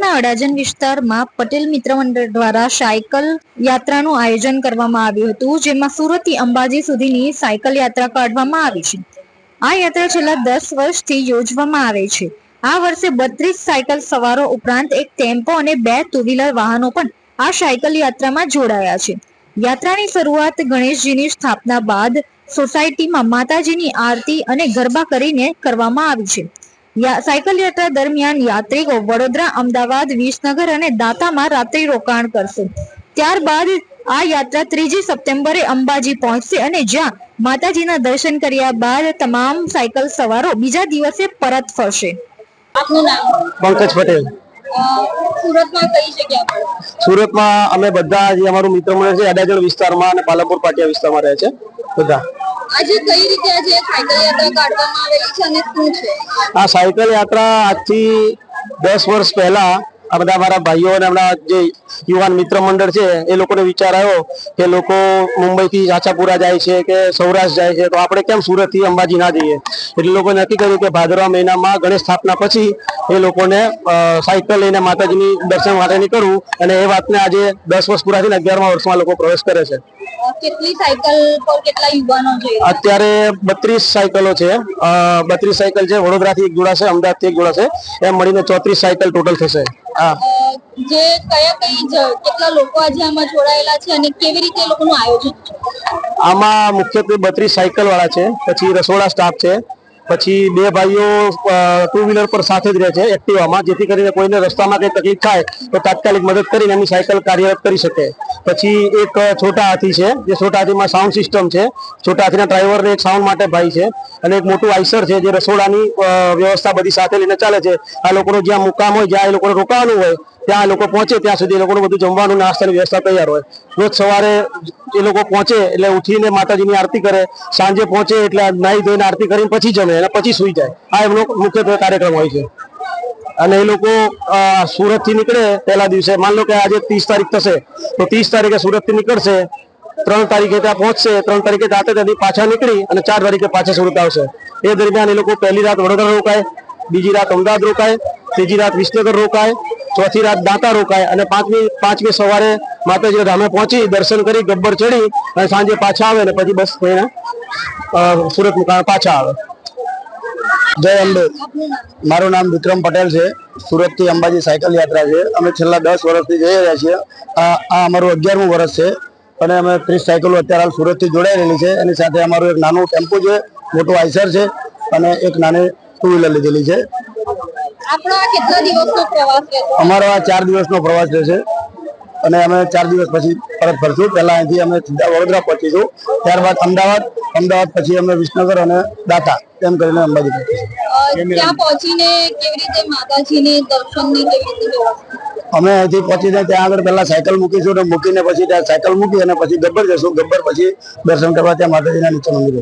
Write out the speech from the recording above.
સુરતના અડાજણ વિસ્તારમાં પટેલ મિત્ર મંડળ દ્વારા સાયકલ યાત્રાનું આયોજન કરવામાં આવ્યું હતું, જેમાં સુરતથી અંબાજી સુધીની સાયકલ યાત્રા કાઢવામાં આવી છે. આ યાત્રા છેલ્લા 10 વર્ષથી યોજવામાં આવે છે. આ વર્ષે 32 સાયકલ સવારો ઉપરાંત એક ટેમ્પો અને 2 ટુ વ્હીલર વાહનો પણ આ સાયકલ યાત્રામાં જોડાયા છે. યાત્રાની શરૂઆત ગણેશજીની સ્થાપના બાદ સોસાયટીમાં માતાજીની આરતી અને ગરબા કરીને કરવામાં આવી છે. સાયકલ યાત્રા દરમિયાન યાત્રિકો વડોદરા, અમદાવાદ, વિસનગર અને દાતામાં રાત્રિ રોકાણ કરશે. ત્યારબાદ આ યાત્રા 3 સપ્ટેમ્બરે અંબાજી પહોંચશે અને જ્યાં માતાજીના દર્શન કર્યા બાદ તમામ સાયકલ સવારો બીજા દિવસે પરત ફરશે. આપનું નામ? પંકજ પટેલ. સુરતમાં કઈ જગ્યા પર? સુરતમાં અમે બધા જે અમારું મિત્ર મંડળ છે અડાજણ વિસ્તારમાં અને પાલનપુર પાટિયા વિસ્તારમાં રહે છે બધા. આજે કઈ રીતે આજે સાયકલ યાત્રા કાઢવામાં આવેલી છે અને શું છે આ સાયકલ યાત્રા? આજથી 10 વર્ષ પહેલા આ બધા મારા ભાઈઓ અને આપણા જે યુવાન મિત્ર મંડળ છે એ લોકોને વિચાર આવ્યો કે લોકો મુંબઈથી આચાપુરા જાય છે કે સૌરાષ્ટ્ર જાય છે, તો આપણે કેમ સુરતથી અંબાજી ના જઈએ? એટલે લોકોએ નક્કી કર્યું કે ભાદરવા મહિનામાં ગણેશ સ્થાપના પછી એ લોકોને સાયકલ લઈને માતાજીની દર્શન માટે નીકળવું, અને એ વાતને આજે 10 વર્ષ પૂરા થઈને 11મા વર્ષમાં લોકો પ્રવેશ કરે છે. કેટલી સાયકલ પર કેટલા યુવાનો છે? અત્યારે 32 સાયકલો છે. 32 સાયકલ છે. વડોદરાથી એક જોડાશે, અમદાવાદથી એક જોડાશે, એમ મળીને 34 સાયકલ ટોટલ થશે. જે કેટલા લોકો આજે આમાં જોડાયેલા છે અને કેવી રીતે એ લોકોનું આયોજન છે? આમાં મુખ્યત્વે 32 સાયકલ વાળા છે, પછી રસોડા સ્ટાફ છે, પછી 2 ભાઈઓ ટુ વ્હીલર પર સાથે જ રહે છે એક્ટિવામાં, જેથી કરીને કોઈને રસ્તામાં કઈ તકલીફ થાય તો તાત્કાલિક મદદ કરીને એમની સાયકલ કાર્યરત કરી શકે. પછી એક છોટા હાથી છે, જે છોટા હાથીમાં સાઉન્ડ સિસ્ટમ છે. છોટા હાથીના ડ્રાઈવરને એક સાઉન્ડ માટે ભાઈ છે, અને એક મોટું આઈસર છે જે રસોડાની વ્યવસ્થા બધી સાથે લઈને ચાલે છે. આ લોકોનો જ્યાં મુકામ હોય, જ્યાં એ લોકોને રોકાવાનું હોય, ત્યાં લોકો પહોંચે ત્યાં સુધી એ લોકોનું બધું જમવાનું, નાસ્તાની વ્યવસ્થા તૈયાર હોય. રોજ સવારે એ લોકો પહોંચે એટલે ઉઠીને માતાજીની આરતી કરે, સાંજે પહોંચે એટલે નાહી ધોઈને આરતી કરીને પછી જમે અને પછી સુઈ જાય. આ એમનો મુખ્યત્વે કાર્યક્રમ હોય છે. અને એ લોકો સુરત થી નીકળે પહેલા દિવસે, માન લો કે આજે 30 તારીખ થશે તો 30 તારીખે સુરત થી નીકળશે, 3 તારીખે ત્યાં પહોંચશે, 3 તારીખે રાતે ત્યાંથી પાછા નીકળી અને 4 તારીખે પાછા સુરત આવશે. એ દરમિયાન એ લોકો પહેલી રાત વડોદરા રોકાય, બીજી રાત અમદાવાદ રોકાય, ત્રીજી રાત વિસનગર રોકાય, ચોથી રાત દાતા રોકાય, અને પાંચમી સવારે માતાજી ધામે પહોંચી દર્શન કરી ગબ્બર ચડી અને સાંજે પાછા આવે ને પછી બસ થઈને સુરત મુકામે પાછા આવે. જય અંબે. મારું નામ વિક્રમ પટેલ છે. સુરત થી અંબાજી સાયકલ યાત્રા છે. અમે છેલ્લા 10 વર્ષથી જઈ રહ્યા છીએ. આ અમારું 11મું વર્ષ છે અને અમે 30 સાયકલો અત્યારે હાલ સુરત થી જોડાયેલી છે. એની સાથે અમારું એક નાનું ટેમ્પો છે, મોટું આઈસર છે અને એક નાની ટુ વ્હીલર લીધેલી છે. અમારો આ 4 દિવસનો પ્રવાસ રહેશે અને અમે 4 દિવસ પછી પરત ફરશું. પહેલા અહીંથી અમે સીધા વડોદરા પહોંચીશું, ત્યારબાદ અમદાવાદ પછી અમે વિસનગર અને દાતા એમ કરીને અંબાજી પહોંચીશું. ત્યાં પહોંચીને કેવી રીતે માતાજીની દર્શનની કેવી રીતે વ્યવસ્થા? અમે અહીંથી પહોંચીને ત્યાં આગળ પહેલા સાયકલ મૂકીશું, અને મૂકીને પછી ત્યાં સાયકલ મૂકી અને પછી ગબ્બર જશું. ગબ્બર પછી દર્શન કરવા ત્યાં માતાજીના નીચે મંદિરે.